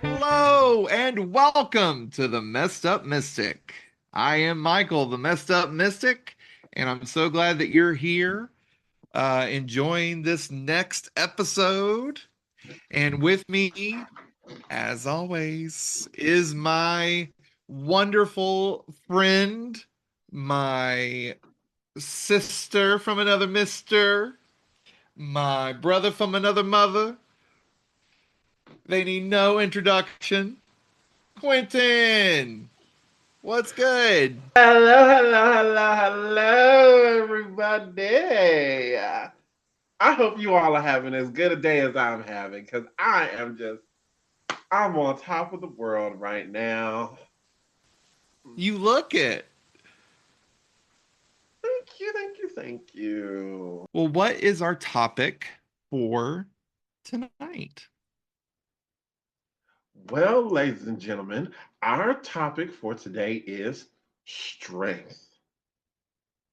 Hello and welcome to the Messed Up Mystic. I am Michael, the Messed Up Mystic, and I'm so glad that you're here enjoying this next episode. And with me, as always, is my wonderful friend, my sister from another mister, my brother from another mother. They need no introduction. Quenton! What's good? Hello, hello, hello, hello, everybody. I hope you all are having as good a day as I'm having because I'm on top of the world right now. You look it. Thank you, thank you, thank you. Well, what is our topic for tonight? Well, ladies and gentlemen, our topic for today is strength.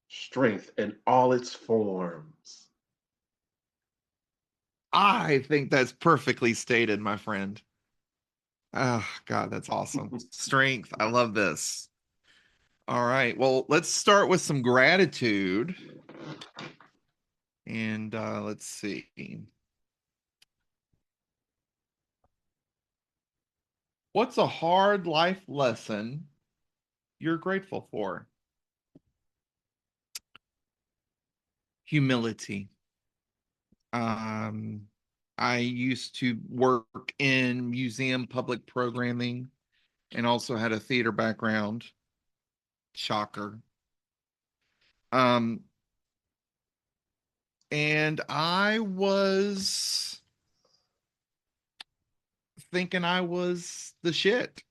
Strength in all its forms. I think that's perfectly stated, my friend. Oh, God, that's awesome. Strength. I love this. All right. Well, let's start with some gratitude. And let's see. What's a hard life lesson you're grateful for? Humility. Um, I used to work in museum public programming and also had a theater background. Shocker. Um, and I was thinking I was the shit.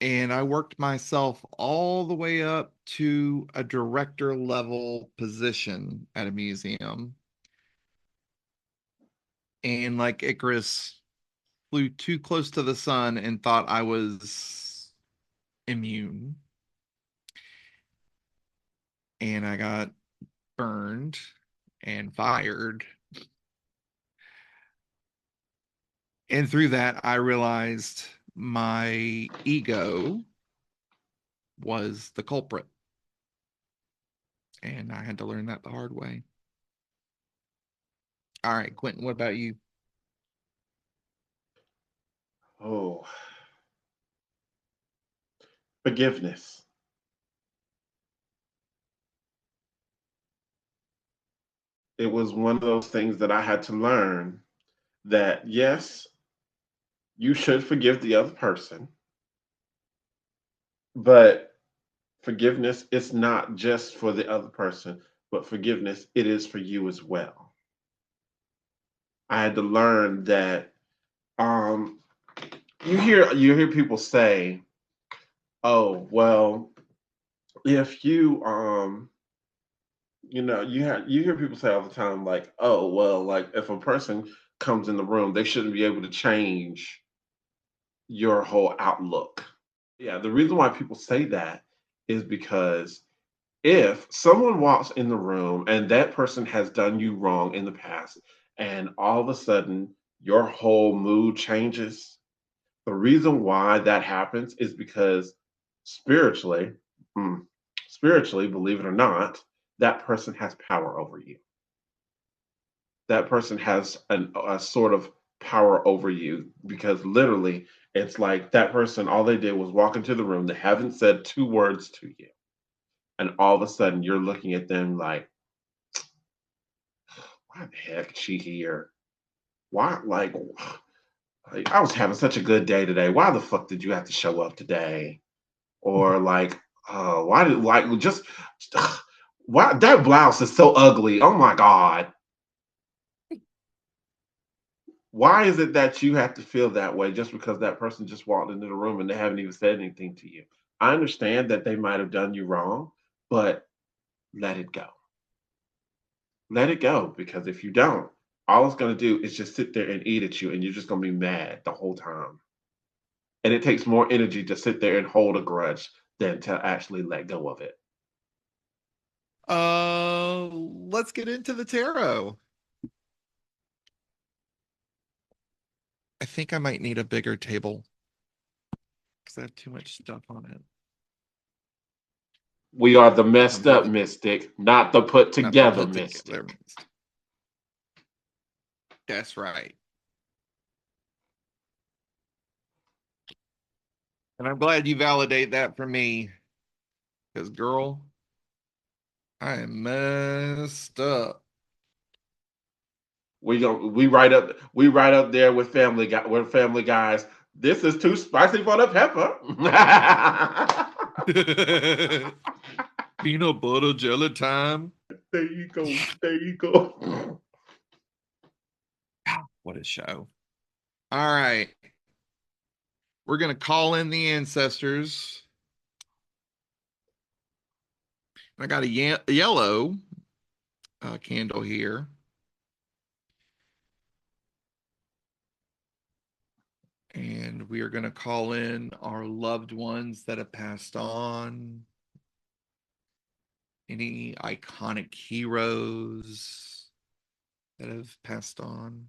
And I worked myself all the way up to a director level position at a museum. And like Icarus, flew too close to the sun and thought I was immune. And I got burned and fired. And through that, I realized my ego was the culprit. And I had to learn that the hard way. All right, Quenton, what about you? Oh, forgiveness. It was one of those things that I had to learn that yes, you should forgive the other person, but forgiveness is not just for the other person, but forgiveness it is for you as well. I had to learn that um you hear people say, "Oh, well, if you hear people say all the time like, "Oh, well, like if a person comes in the room, they shouldn't be able to change your whole outlook." Yeah, the reason why people say that is because if someone walks in the room and that person has done you wrong in the past, and all of a sudden your whole mood changes, the reason why that happens is because spiritually, mm, spiritually, believe it or not, that person has power over you. That person has a sort of power over you because literally it's like that person, all they did was walk into the room, they haven't said two words to you. And all of a sudden you're looking at them like, why the heck is she here? Why, like, I was having such a good day today. Why the fuck did you have to show up today? Or like, why did like just why that blouse is so ugly? Oh my god. Why is it that you have to feel that way just because that person just walked into the room and they haven't even said anything to you? I understand that they might have done you wrong, but let it go. Let it go because if you don't, all it's going to do is just sit there and eat at you and you're just going to be mad the whole time. And it takes more energy to sit there and hold a grudge than to actually let go of it. Let's get into the tarot. I think I might need a bigger table because I have too much stuff on it. We are the I'm messed up really mystic, not the put not the together put together. mystic. That's right. And I'm glad you validate that for me because, girl, I am messed up. We right up there with Family Guys. This is too spicy for the pepper. Peanut butter jelly time. There you go. There you go. What a show. All right. We're going to call in the ancestors. I got a yellow candle here. And we are going to call in our loved ones that have passed on, any iconic heroes that have passed on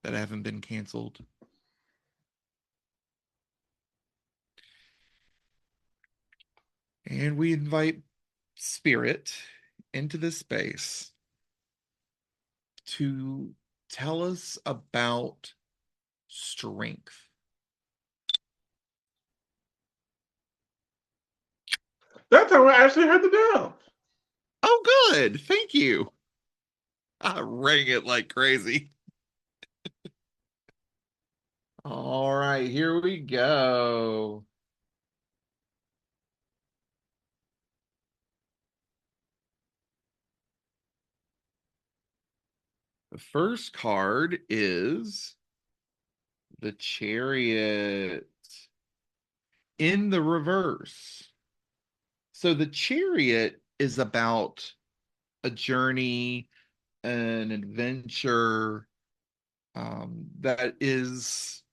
that haven't been canceled. And we invite spirit into this space to tell us about strength. That time I actually heard the bell. Oh, good. Thank you. I rang it like crazy. All right, here we go. The first card is the Chariot in the reverse. So the Chariot is about a journey, an adventure that is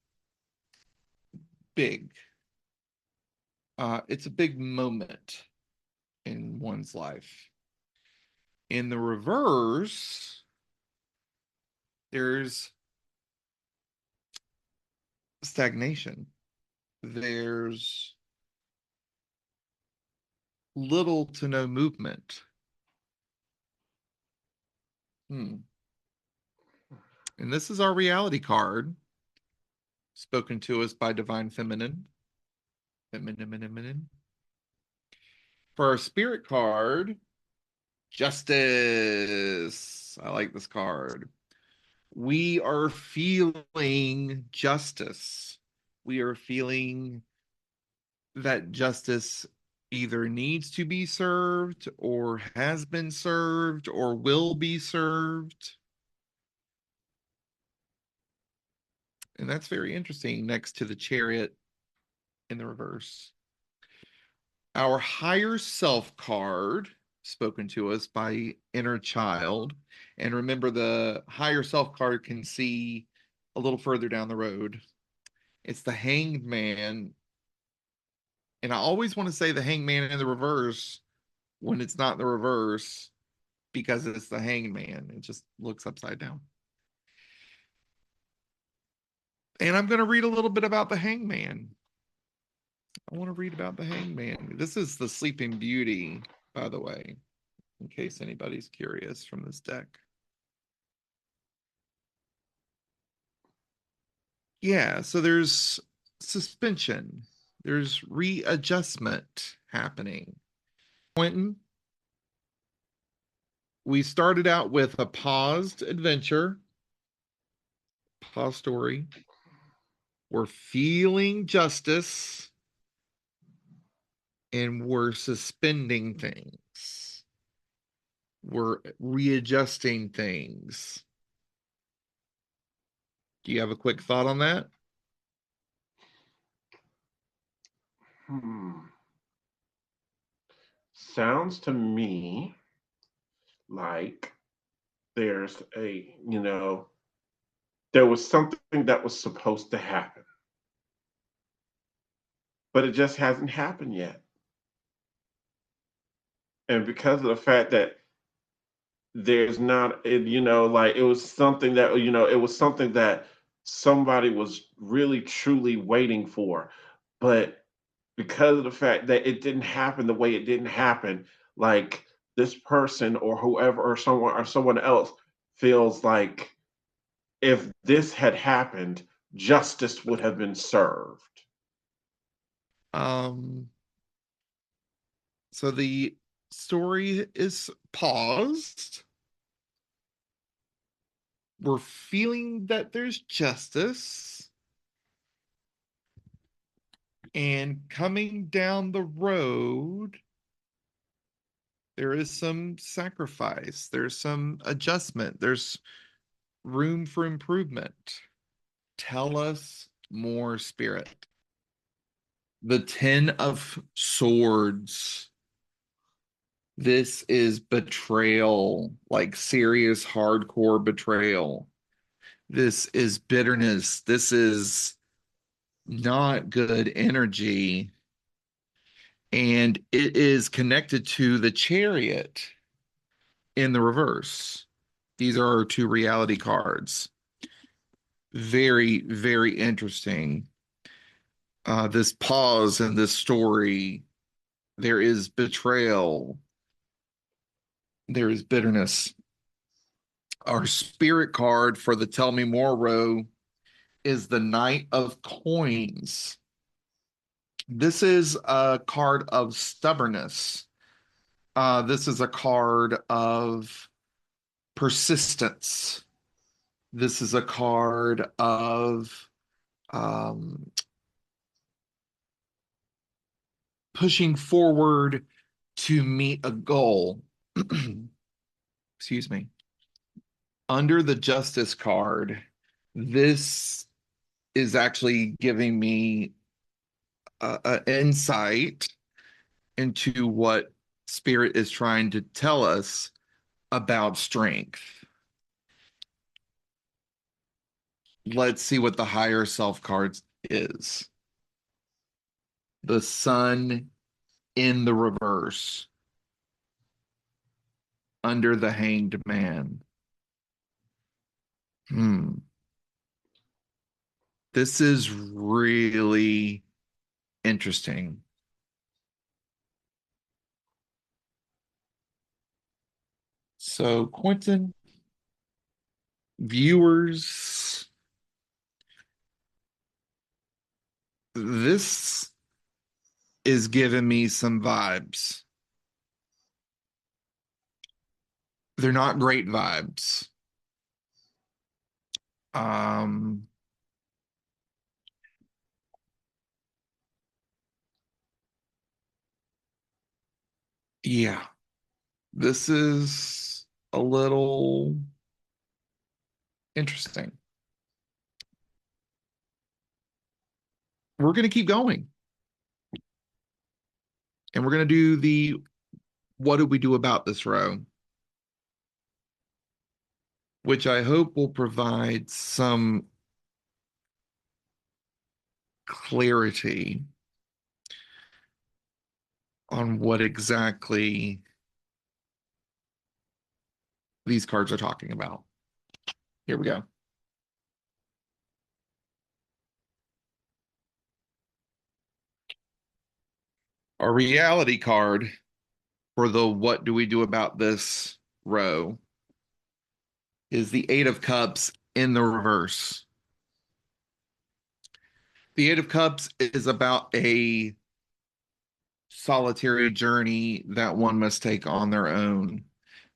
big. It's a big moment in one's life. In the reverse, there's stagnation. There's little to no movement. Hmm. And this is our reality card, spoken to us by Divine Feminine. Feminine. For our spirit card, Justice. I like this card. We are feeling justice. We are feeling that justice either needs to be served or has been served or will be served. And that's very interesting next to the Chariot in the reverse. Our higher self card, spoken to us by inner child. And remember, the higher self card can see a little further down the road. It's the Hanged Man. And I always want to say the Hanged Man in the reverse when it's not the reverse because it's the Hanged Man. It just looks upside down. And I'm going to read a little bit about the Hangman. I want to read about the Hangman. This is the Sleeping Beauty, by the way, in case anybody's curious from this deck. Yeah, so there's suspension, there's readjustment happening. Quenton, we started out with a paused adventure, pause story. We're feeling justice and we're suspending things. We're readjusting things. Do you have a quick thought on that? Sounds to me like there's there was something that was supposed to happen, but it just hasn't happened yet. And because of the fact that there's not, like it was something that, it was something that somebody was really truly waiting for. But because of the fact that it didn't happen the way it didn't happen, like this person or whoever or someone else feels like if this had happened, justice would have been served. Um, so the story is paused. We're feeling that there's justice, and coming down the road, there is some sacrifice, there's some adjustment, there's room for improvement. Tell us more, Spirit. The Ten of Swords. This is betrayal, like serious, hardcore betrayal. This is bitterness. This is not good energy. And it is connected to the Chariot in the reverse. These are our two reality cards. Very, very interesting. This pause in this story, there is betrayal, there is bitterness. Our spirit card for the Tell Me More row is the Knight of Coins. This is a card of stubbornness. This is a card of persistence. This is a card of um, pushing forward to meet a goal. Excuse me. Under the Justice card, this is actually giving me an insight into what Spirit is trying to tell us about strength. Let's see what the higher self card is. The Sun in the reverse, under the Hanged Man. This is really interesting. So, Quenton, viewers, this is giving me some vibes. They're not great vibes. Um, yeah, this is a little interesting. We're going to keep going, and we're going to do the what do we do about this row, which I hope will provide some clarity on what exactly these cards are talking about. Here we go. Our reality card for the what do we do about this row is the Eight of Cups in the reverse. The Eight of Cups is about a solitary journey that one must take on their own.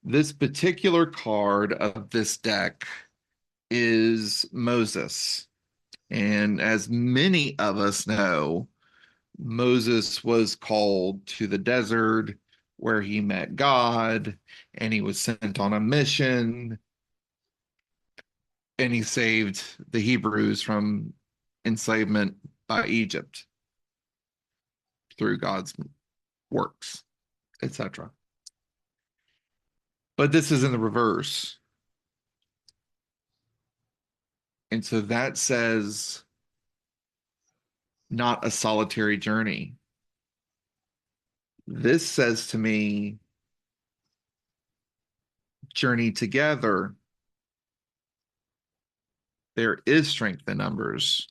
This particular card of this deck is Moses. And as many of us know, Moses was called to the desert where he met God, and he was sent on a mission, and he saved the Hebrews from enslavement by Egypt through God's works, etc. But this is in the reverse. And so that says not a solitary journey. This says to me journey together, there is strength in numbers.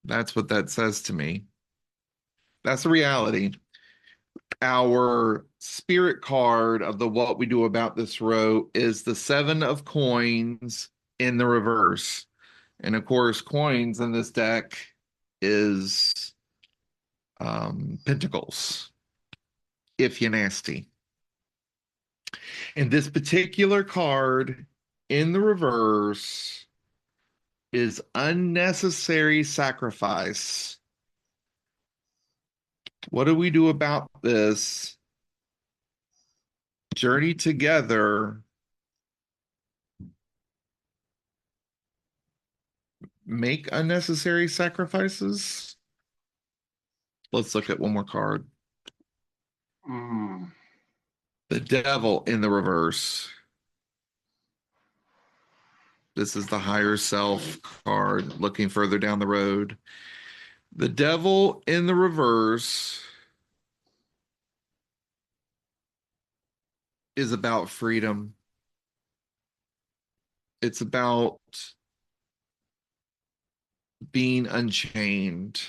That's what that says to me. That's the reality. Our spirit card of the what we do about this row is the seven of coins in the reverse. And of course, coins in this deck is pentacles, if you nasty. And this particular card in the reverse is unnecessary sacrifice. What do we do about this? Journey together, make unnecessary sacrifices. Let's look at one more card. Mm. The devil in the reverse. This is the higher self card looking further down the road. The devil in the reverse is about freedom. It's about being unchained.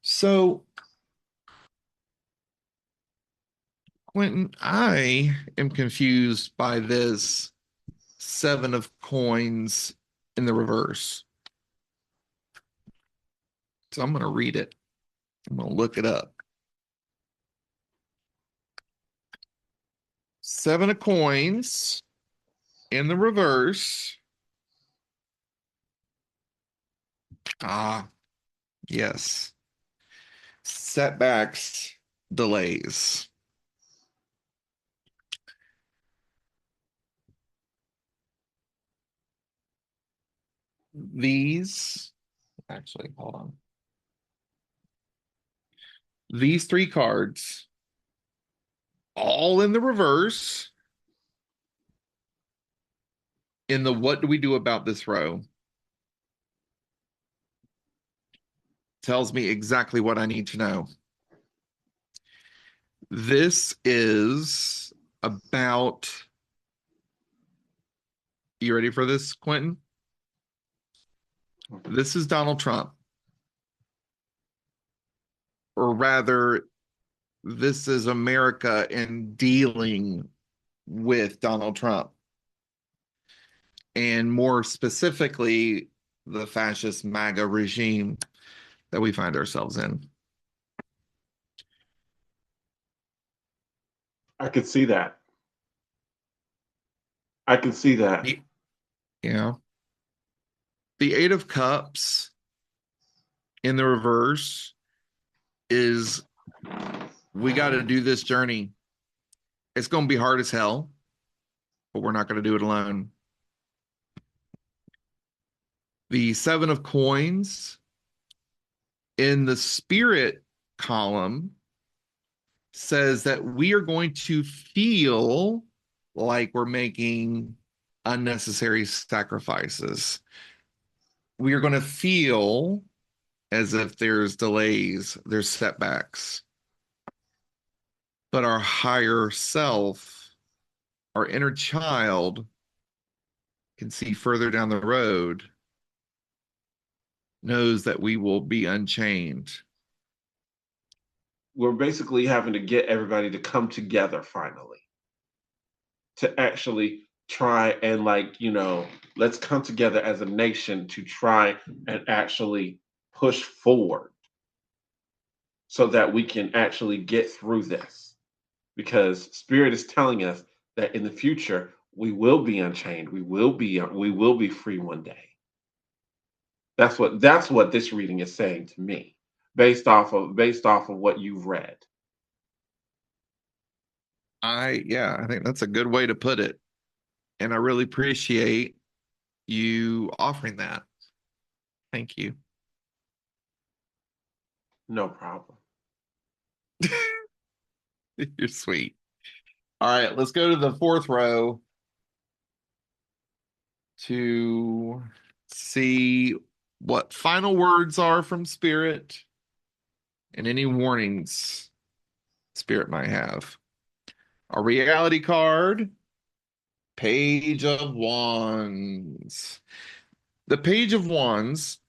So, Quenton, I am confused by this seven of coins in the reverse. So I'm going to read it. I'm going to look it up. Seven of coins in the reverse. Ah, yes. Setbacks, delays. These, actually, hold on. These three cards, all in the reverse, in the what do we do about this row, tells me exactly what I need to know. This is about, you ready for this, Quenton? This is Donald Trump. Or rather, this is America in dealing with Donald Trump. And more specifically, the fascist MAGA regime that we find ourselves in. I could see that. I can see that. Yeah. The Eight of Cups in the reverse is we got to do this journey. It's going to be hard as hell, but we're not going to do it alone. The Seven of Coins in the spirit column says that we are going to feel like we're making unnecessary sacrifices. We are going to feel as if there's delays, there's setbacks. But our higher self, our inner child, can see further down the road, knows that we will be unchained. We're basically having to get everybody to come together finally to actually try and, like, let's come together as a nation to try and actually push forward so that we can actually get through this, because spirit is telling us that in the future we will be unchained, we will be free one day. That's what this reading is saying to me, based off of what you've read. I think that's a good way to put it. And I really appreciate you offering that. Thank you. No problem. You're sweet. All right, let's go to the fourth row to see what final words are from Spirit and any warnings Spirit might have. Our reality card, Page of Wands. The Page of Wands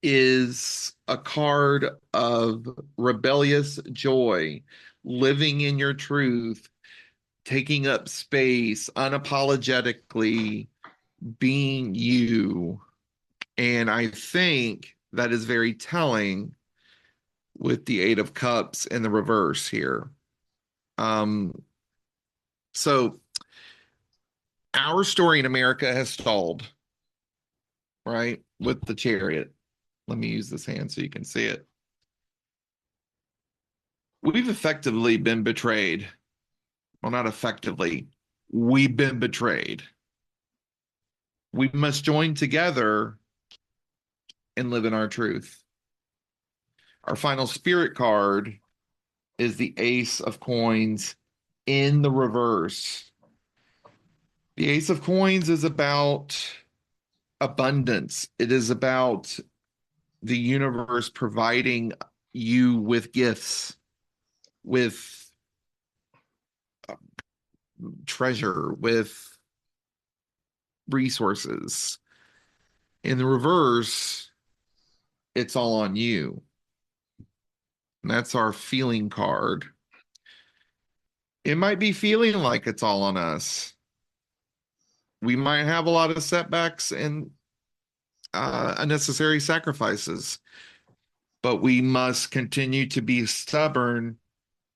is a card of rebellious joy, living in your truth, taking up space, unapologetically being you. And I think that is very telling with the Eight of Cups in the reverse here. Um, so our story in America has stalled, right? With the Chariot. Let me use this hand so you can see it. We've effectively been betrayed. Well, not effectively. We've been betrayed. We must join together and live in our truth. Our final spirit card is the Ace of Coins in the reverse. The Ace of Coins is about abundance. It is about the universe providing you with gifts, with treasure, with resources. In the reverse, it's all on you. And that's our feeling card. It might be feeling like it's all on us. We might have a lot of setbacks and unnecessary sacrifices, but we must continue to be stubborn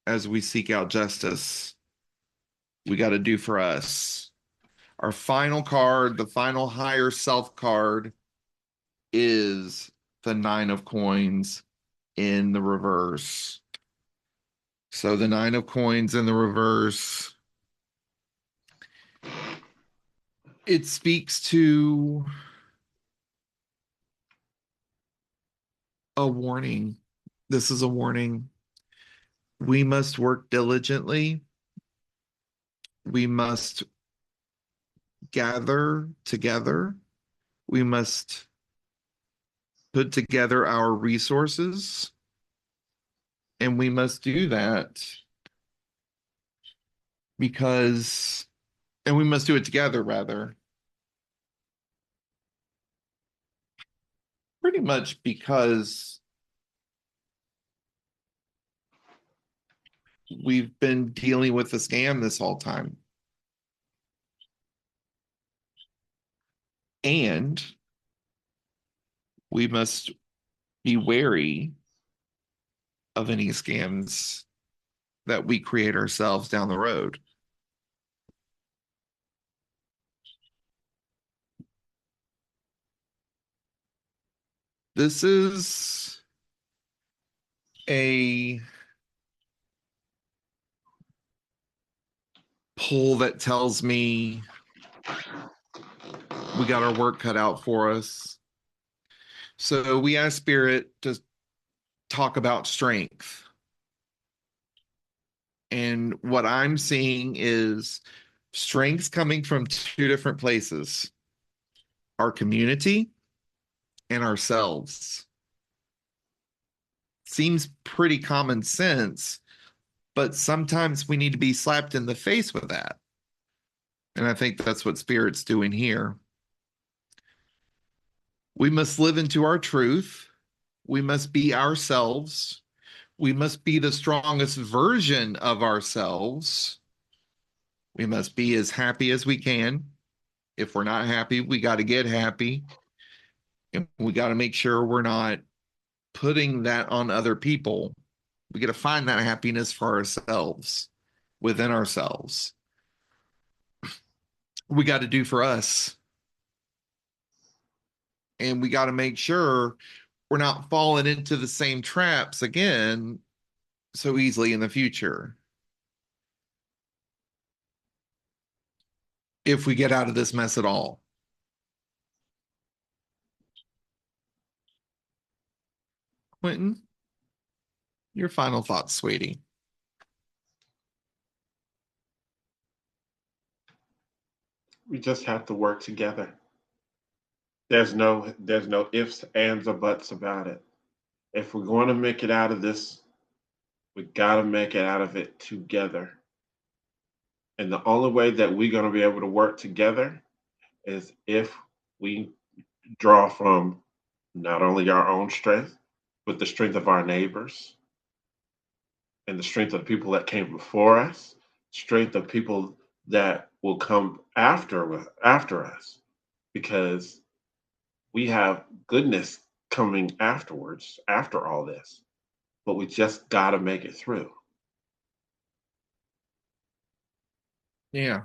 as we seek out justice. We got to do for us. Our final card, the final higher self card, is the Nine of Coins in the reverse. So the Nine of Coins in the reverse, it speaks to a warning. This is a warning. We must work diligently. We must gather together. We must put together our resources. And we must do that because, and we must do it together, rather, pretty much because we've been dealing with a scam this whole time. And we must be wary of any scams that we create ourselves down the road. This is a pull that tells me we got our work cut out for us. So we ask Spirit to talk about strength. And what I'm seeing is strengths coming from two different places: our community and ourselves. Seems pretty common sense, but sometimes we need to be slapped in the face with that. And I think that's what Spirit's doing here. We must live into our truth. We must be ourselves. We must be the strongest version of ourselves. We must be as happy as we can. If we're not happy, we got to get happy. And we got to make sure we're not putting that on other people. We got to find that happiness for ourselves, within ourselves. We got to do for us. And we got to make sure we're not falling into the same traps again so easily in the future. If we get out of this mess at all. Quenton, your final thoughts, sweetie. We just have to work together. There's no ifs, ands, or buts about it. If we're going to make it out of this, We got to make it out of it together. And the only way that we're going to be able to work together is if we draw from not only our own strength, but the strength of our neighbors and the strength of the people that came before us, strength of people that will come after us, because we have goodness coming afterwards, after all this. But we just got to make it through. Yeah,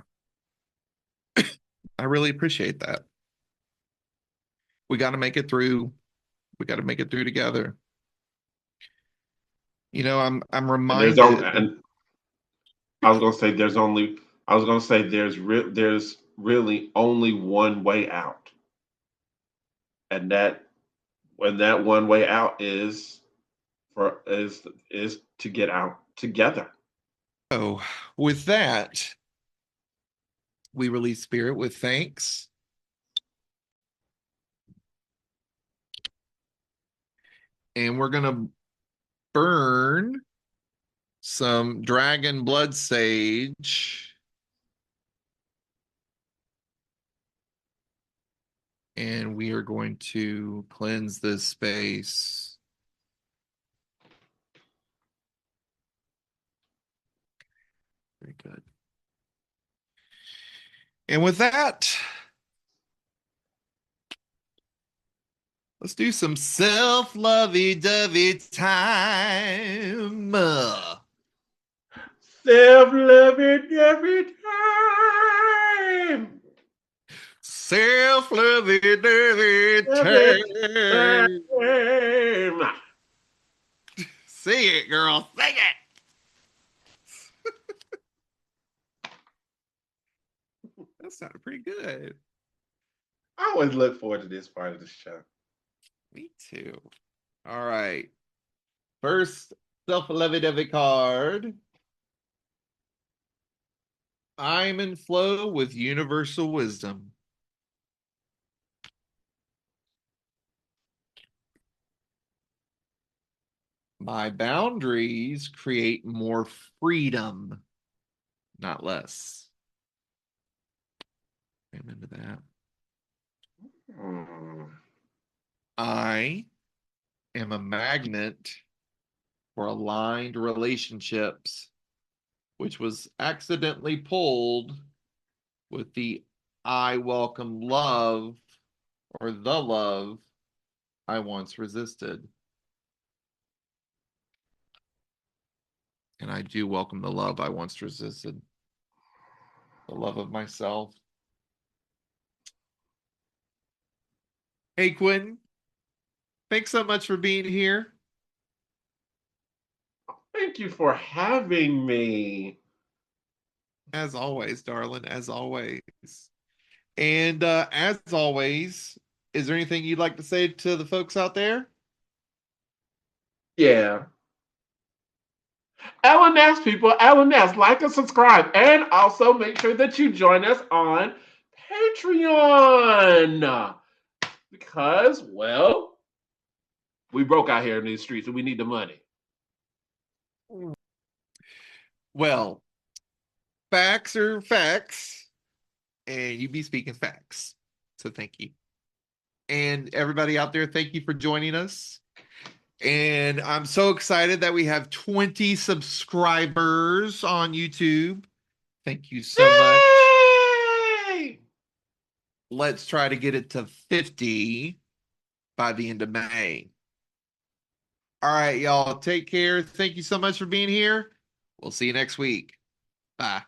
I really appreciate that. We got to make it through. We got to make it through together. I'm And there's only, reminded. and I was gonna say there's only, I was gonna say there's really only one way out, and that one way out is to get out together. Oh, with that, we release spirit with thanks. And we're going to burn some dragon blood sage. And we are going to cleanse this space. Very good. And with that, let's do some self-lovey-dovey time. Self loving every time, Self-lovey-dovey every time. time. Sing it, girl. Sing it. That sounded pretty good. I always look forward to this part of the show. Me too. All right. First self-lovey-dovey card. I'm in flow with universal wisdom. My boundaries create more freedom, not less. I'm into that. Hmm. I am a magnet for aligned relationships, which was accidentally pulled with the I welcome love or the love I once resisted. And I do welcome the love I once resisted, the love of myself. Hey, Quenton, thanks so much for being here. Thank you for having me. As always, darling, as always. And as always, is there anything you'd like to say to the folks out there? Yeah. LNS people, LNS, like and subscribe. And also make sure that you join us on Patreon. Because, well, we broke out here in these streets and we need the money. Well, facts are facts, and you be speaking facts. So thank you. And everybody out there, thank you for joining us. And I'm so excited that we have 20 subscribers on YouTube. Thank you so much. Yay! Let's try to get it to 50 by the end of May. All right, y'all. Take care. Thank you so much for being here. We'll see you next week. Bye.